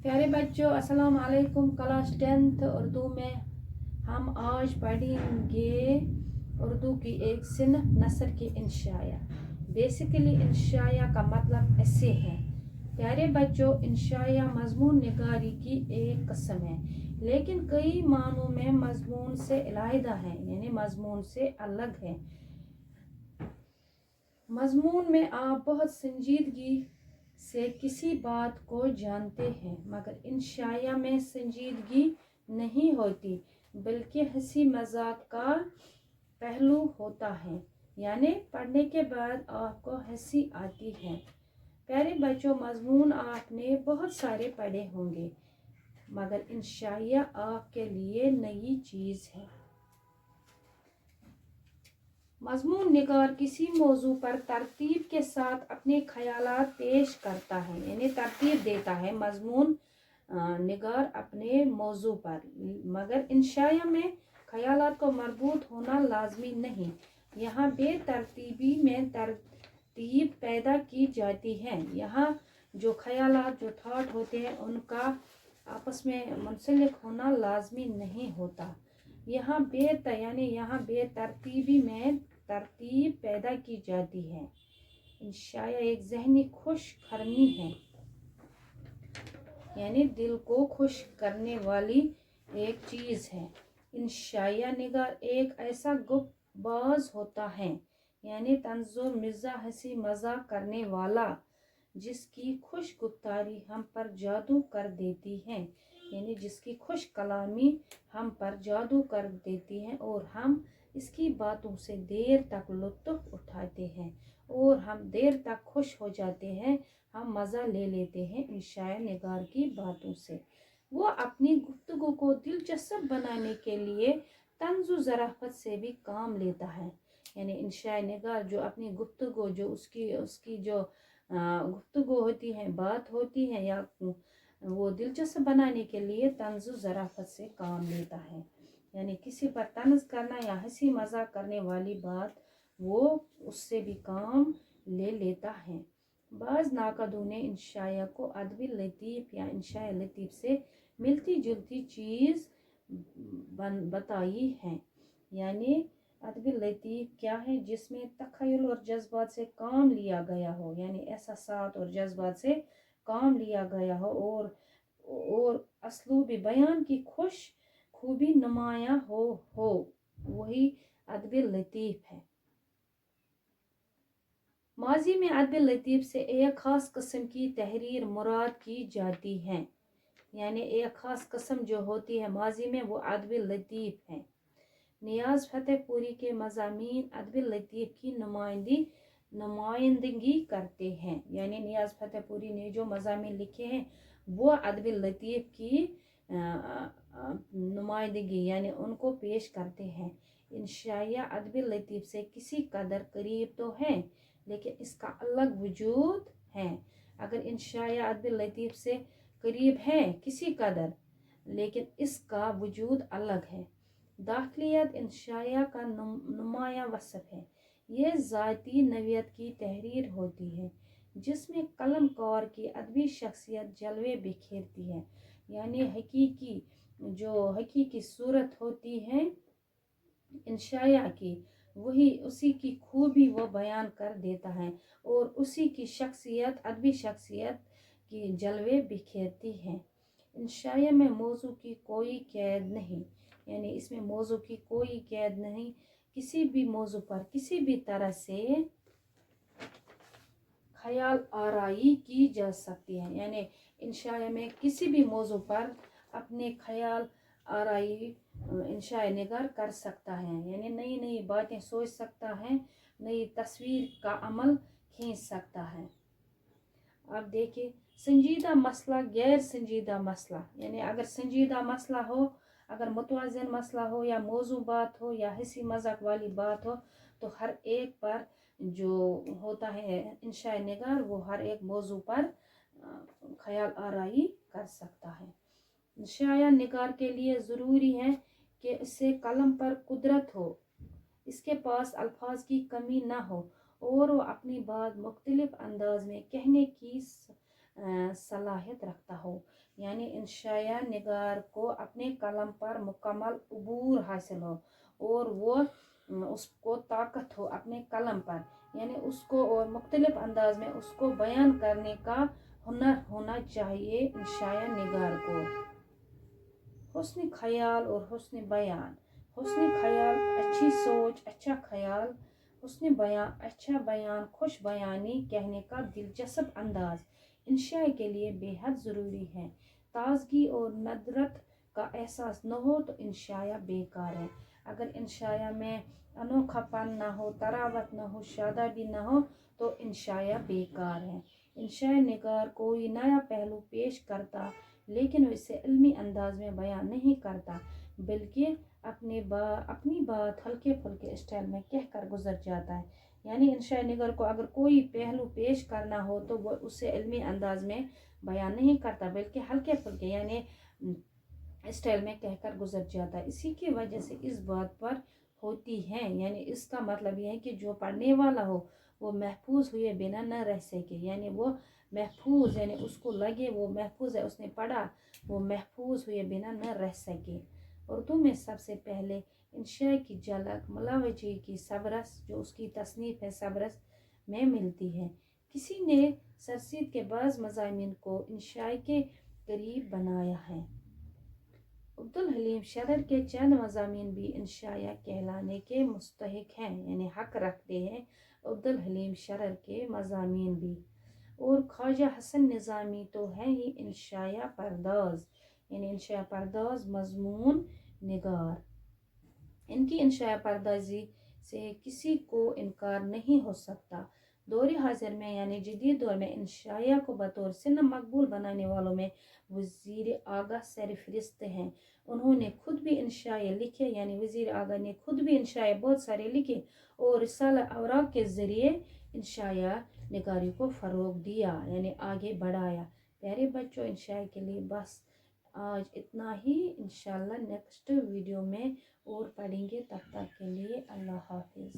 प्यारे बच्चों, अस्सलाम वालेकुम। क्लास 10th उर्दू में हम आज पढ़ेंगे उर्दू की एक सिनफ नसर की इंशाया। बेसिकली इंशाया का मतलब ऐसे है। प्यारे बच्चों, इंशाया मजमून निगारी की एक किस्म है, लेकिन कई मानों में मजमून से अलहदा है, यानी मजमून से अलग है। मजमून में आप बहुत संजीदगी से किसी बात को जानते हैं, मगर इंशाया में संजीदगी नहीं होती, बल्कि हंसी मजाक का पहलू होता है, यानी पढ़ने के बाद आपको हंसी आती है। प्यारे बच्चों, मजमून आपने बहुत सारे पढ़े होंगे, मगर इंशाया आपके लिए नई चीज़ है। मजमून निगार किसी मौजू पर तरतीब के साथ अपने ख्यालात पेश करता है, यानी तरतीब देता है मजमून निगार अपने मौजू पर, मगर इंशाया में ख्यालात को मरबूत होना लाजमी नहीं। यहाँ बेतरतीबी में तरतीब पैदा की जाती है। यहाँ जो ख्यालात, जो थाट होते हैं, उनका आपस में मुंसलिक होना लाजमी नहीं होता। यहाँ बेतरतीबी में तरतीब पैदा की जाती है। इंशाया एक जहनी खुश करनी है, यानी दिल को खुश करने वाली एक चीज़ है। इंशाया निगार एक ऐसा गुप्तबाज होता है, यानी तंज़ो मिज़ा हंसी मजाक करने वाला, जिसकी खुश गुफ्तारी हम पर जादू कर देती है, यानी जिसकी खुश कलामी हम पर जादू कर देती है और हम इसकी बातों से देर तक लुत्फ़ उठाते हैं और हम देर तक खुश हो जाते हैं, हम मज़ा ले लेते हैं इंशाया निगार की बातों से। वो अपनी गुफ्तगू को दिलचस्प बनाने के लिए तंज़ु ज़राफ़त से भी काम लेता है, यानी इंशाया निगार जो अपनी गुफ्तगू, जो उसकी जो गुफ्तगू होती है, बात होती है, या वो दिलचस्प बनाने के लिए तंज़ु ज़राफ़त से काम लेता है, यानी किसी पर तंज करना या हंसी मजाक करने वाली बात, वो उससे भी काम ले लेता है। बाज़ नाकदों ने इंशाया को अदबी लतीफ़ या इंशाया लतीफ़ से मिलती जुलती चीज़ बताई है। यानी अदबी लतीफ़ क्या है? जिसमें तख़य्युल और जज्बात से काम लिया गया हो, यानी एहसासात और जज्बात से काम लिया गया हो, और असलूबी बयान की खुश खूबी नुमाया हो, वही अदबी लतीफ़ है। माजी में अदबी लतीफ़ से एक ख़ास किस्म की तहरीर मुराद की जाती है, यानी एक ख़ास किस्म जो होती है माजी में, वो अदबी लतीफ़ है। नियाज़ फतेहपुरी के मज़ामीन अदबी लतीफ़ की नुमाइंदगी करते हैं, यानी नियाज़ फतेहपुरी ने जो मज़ामीन लिखे हैं वो अदबी लतीफ़ की नुमाइंदगी, यानी उनको पेश करते हैं। इंशाया अदबी लतीफ़ से किसी कदर करीब तो है, लेकिन इसका अलग वजूद है। अगर इंशाया अदबी लतीफ़ से करीब है किसी कदर, लेकिन इसका वजूद अलग है। दाखिलियत इंशाया का नुमाया वसफ़ है। ये ज़ाती नवियत की तहरीर होती है, जिसमें कलमकार की अदबी शख्सियत जलवे बिखेरती है, यानी हकीकी सूरत होती है इंशाया की, वही उसी की खूबी वो बयान कर देता है और उसी की शख्सियत, अदबी शख्सियत की जलवे बिखेरती है। इंशाया में मौजू की कोई कैद नहीं, यानी इसमें मौजू की कोई कैद नहीं, किसी भी मौजू पर किसी भी तरह से ख्याल आराई की जा सकती है, यानी इंशाया में किसी भी मौजू पर अपने ख्याल आराई इंशाया निगार कर सकता है, यानी नई नई बातें सोच सकता है, नई तस्वीर का अमल खींच सकता है। अब देखिए, संजीदा मसला, गैर संजीदा मसला, यानी अगर संजीदा मसला हो, अगर मुतवाज़िन मसला हो, या मौजू बात हो, या हंसी मजाक वाली बात हो, तो हर एक पर जो होता है इंशाया निगार, वो हर एक मौजू पर ख्याल आराई कर सकता है। इंशाया निगार के लिए ज़रूरी है कि इससे कलम पर कुदरत हो, इसके पास अल्फाज की कमी ना हो, और वो अपनी बात मुख्तलिफ अंदाज में कहने की صلاحیت رکھتا ہو، یعنی انشائیہ نگار کو اپنے قلم پر مکمل عبور حاصل ہو اور وہ اس کو طاقت ہو اپنے قلم پر، یعنی اس کو اور مختلف انداز میں اس کو بیان کرنے کا ہنر ہونا چاہیے انشائیہ نگار کو۔ حسن خیال اور حسن بیان۔ حسن خیال اچھی سوچ، اچھا خیال، حسن بیان اچھا بیان، خوش بیانی، کہنے کا دلچسپ انداز انشاء کے لیے بے حد ضروری ہے۔ تازگی اور ندرت کا احساس نہ ہو تو انشاء بیکار ہے۔ اگر انشاء میں انوکھا پن نہ ہو، تراوت نہ ہو، شادابی نہ ہو تو انشاء بیکار ہے۔ انشاء نگار کوئی نیا پہلو پیش کرتا لیکن اسے علمی انداز میں بیان نہیں کرتا، بلکہ اپنی بات ہلکے پھلکے اسٹائل میں کہہ کر گزر جاتا ہے۔ یعنی انشاء نگار کو اگر کوئی پہلو پیش کرنا ہو تو وہ اسے علمی انداز میں بیان نہیں کرتا، بلکہ ہلکے پھلکے یعنی اسٹائل میں کہہ کر گزر جاتا ہے۔ اسی کی وجہ سے اس بات پر ہوتی ہے، یعنی اس کا مطلب یہ ہے کہ جو پڑھنے والا ہو وہ محفوظ ہوئے بنا نہ رہ سکے، یعنی وہ محفوظ، یعنی اس کو لگے وہ محفوظ ہے، اس نے پڑھا وہ محفوظ ہوئے بنا نہ رہ سکے۔ اردو میں سب سے پہلے انشاء کی جھلک ملاوجی کی سبرس، جو اس کی تصنیف ہے سبرس میں ملتی ہے۔ کسی نے سرسید کے بعض مضامین کو انشاء کے قریب بنایا ہے۔ عبدالحلیم شرر کے چند مضامین بھی انشاء کہلانے کے مستحق ہیں، یعنی حق رکھتے ہیں عبدالحلیم شرر کے مضامین بھی۔ اور خواجہ حسن نظامی تو ہے ہی انشاء پرداز، یعنی انشاء پرداز مضمون نگار۔ ان کی انشاء پردازی سے کسی کو انکار نہیں ہو سکتا۔ دور حاضر میں یعنی جدید دور میں انشاء کو بطور صنف مقبول بنانے والوں میں وزیر اعلیٰ سرفہرست ہیں۔ انہوں نے خود بھی انشاء لکھے، یعنی وزیر اعلیٰ نے خود بھی انشاء بہت سارے لکھے اور رسالہ اوراق کے ذریعے انشاء نگاری کو فروغ دیا، یعنی آگے بڑھایا۔ پیارے بچوں، انشاء کے لیے بس آج اتنا ہی، انشاءاللہ نیکسٹ ویڈیو میں اور پڑھیں گے، تب تک کے لیے اللہ حافظ۔